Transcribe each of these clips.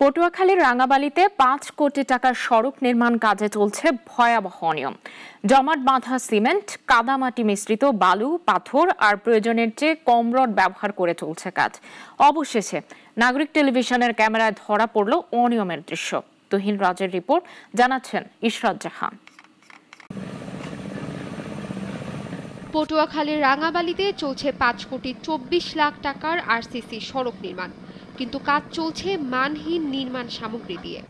পটুয়াখালীর রাঙাবালিতে ৫ কোটি টাকার সড়ক নির্মাণ কাজে চলছে ভয়াবহ অনিয়ম। জমাট বাঁধা সিমেন্ট, কাদামাটি মিশ্রিত বালু, পাথর আর প্রয়োজনের চেয়ে কম রড ব্যবহার করে চলছে কাজ। অবশেষে নাগরিক টেলিভিশনের ক্যামেরায় ধরা পড়ল অনিয়মের দৃশ্য। তুহিন রাজের রিপোর্ট, জানাচ্ছেন ইশরাত জাহান। পটুয়াখালীর রাঙাবালিতে চলছে ৫ কোটি ২৪ লাখ টাকার আরসিসি সড়ক নির্মাণ, কিন্তু কাজ চলছে মানহীন নির্মাণ সামগ্রী দিয়ে।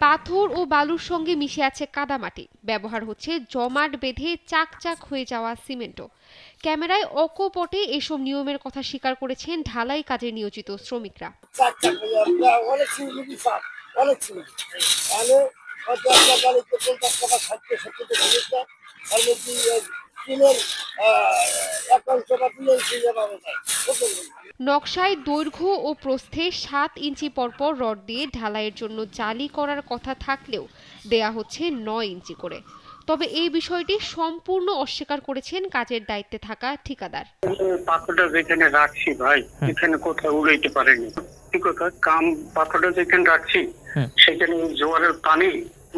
পাথর ও বালুর সঙ্গে মিশে আছে কাদামাটি, ব্যবহার হচ্ছে জমাট বেঁধে চাকচাক হয়ে যাওয়া সিমেন্টও। ক্যামেরায় অকপটে এসব নিয়মের কথা স্বীকার করেছেন ঢালাই কাজে নিয়োজিত শ্রমিকরা। নকশায় দৈর্ঘ্য ও প্রস্থে ৭ ইঞ্চি পরপর রড দিয়ে ঢালাইয়ের জন্য জালি করার কথা থাকলেও দেয়া হচ্ছে ৯ ইঞ্চি করে। তবে এই বিষয়টি সম্পূর্ণ অস্বীকার করেছেন কাজের দায়িত্বে থাকা ঠিকাদার। পাথরটা যেখানে রাখছি ভাই, এখানে কোথাও উড়াইতে পারেনি। পাথরটা যেখানে রাখছি সেখানে জোয়ারের পানি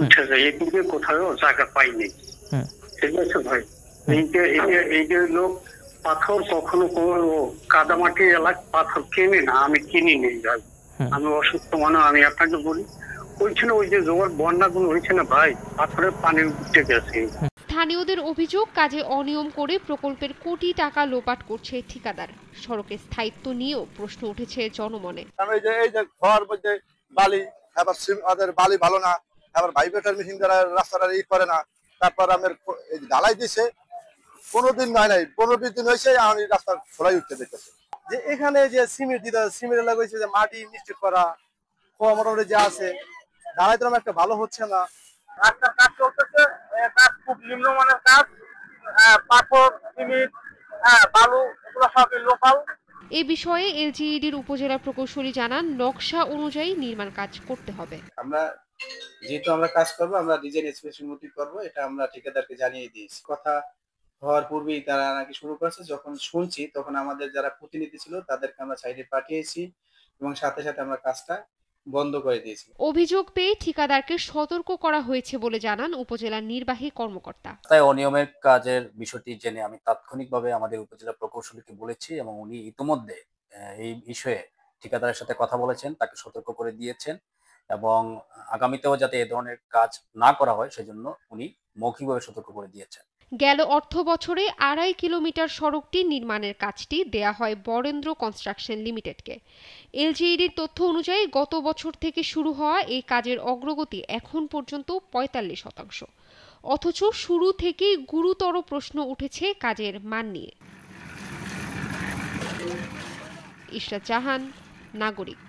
উঠে যায়, এদিকে কোথাও জায়গা পাইনি। ঠিক আছে ভাই, এই যে লোক পাথর কখনো কাদামাটি এলাকা পাথর কেনে না, আমি কিনি নেই ভাই। আমি অসুস্থ মানুষ, আমি আপনাকে বলি ওইখানে ওই যে জোয়ার বন্যাগুলো হয়েছে না ভাই, পাথরের পানি উঠে গেছে। স্থানীয়দের অভিযোগ, কাজে অনিয়ম করে প্রকল্পের কোটি টাকা লোপাট করছে ঠিকাদার। সড়কের স্থায়িত্ব নিয়েও প্রশ্ন উঠেছে জনমনে। এই যে ঘর বলতে বালি, আবার ওদের বালি ভালো না, আবার ভাইব্রেটর মেশিন দ্বারা রাস্তাটা করে না। তারপর আমার ঢালাই দিছে, 15 দিন নয় নাই, 15-20 দিন হয়েছে, আমি রাস্তা খোলাই উঠতে দেখতেছি। যে এখানে যে সিমেন্ট দিতে সিমেন্ট লাগাইছে, যে মাটি মিক্সড করা মোটামুটি যা আছে, ঢালাই তো একটা ভালো হচ্ছে না। রাস্তার কাজ চলতেছে, কাজ খুব নিম্নমানের কাজ, পাথর, সিমেন্ট, বালু এগুলো সবই লোকাল। এ বিষয়ে এলজিইডির উপজেলা প্রকৌশলী জানান, নকশা অনুযায়ী নির্মাণ কাজ করতে হবে। আমরা যেহেতু আমরা কাজ করব, আমরা ডিজাইন স্পেসিফিক করব, এটা আমরা ঠিকাদারকে জানিয়ে দিয়েছি। কথা হওয়ার পূর্বেই তারা নাকি শুরু করেছে। যখন শুনছি তখন আমাদের যারা প্রতিনিধি ছিল তাদেরকে আমরা সাইডে পাঠিয়েছি এবং সাথে সাথে আমরা কাজটা বন্ধ করে দিয়েছি। অভিযোগ পেয়ে ঠিকাদারকে সতর্ক করা হয়েছে বলে জানান উপজেলা নির্বাহী কর্মকর্তা। তাই অনিয়মের কাজের বিষয়টি জেনে আমি তাৎক্ষণিকভাবে আমাদের উপজেলা প্রকৌশলীকে বলেছি এবং উনি ইতিমধ্যে এই বিষয়ে ঠিকাদারের সাথে কথা বলেছেন, তাকে সতর্ক করে দিয়েছেন এবং আগামীতেও যাতে এ ধরনের কাজ না করা হয় সেজন্য উনি মৌখিকভাবে সতর্ক করে দিয়েছেন। গেল অর্থ বছরে ২.৫ কিলোমিটার সড়কটি নির্মাণের কাজটি দেয়া হয় বরেন্দ্র কনস্ট্রাকশন লিমিটেডকে। এলজিইডির তথ্য অনুযায়ী গত বছর থেকে শুরু হওয়া এই কাজের অগ্রগতি এখন পর্যন্ত ৪৫%। অথচ শুরু থেকেই গুরুতর প্রশ্ন উঠেছে কাজের মান নিয়ে। ইশরাত জাহান, নাগরিক।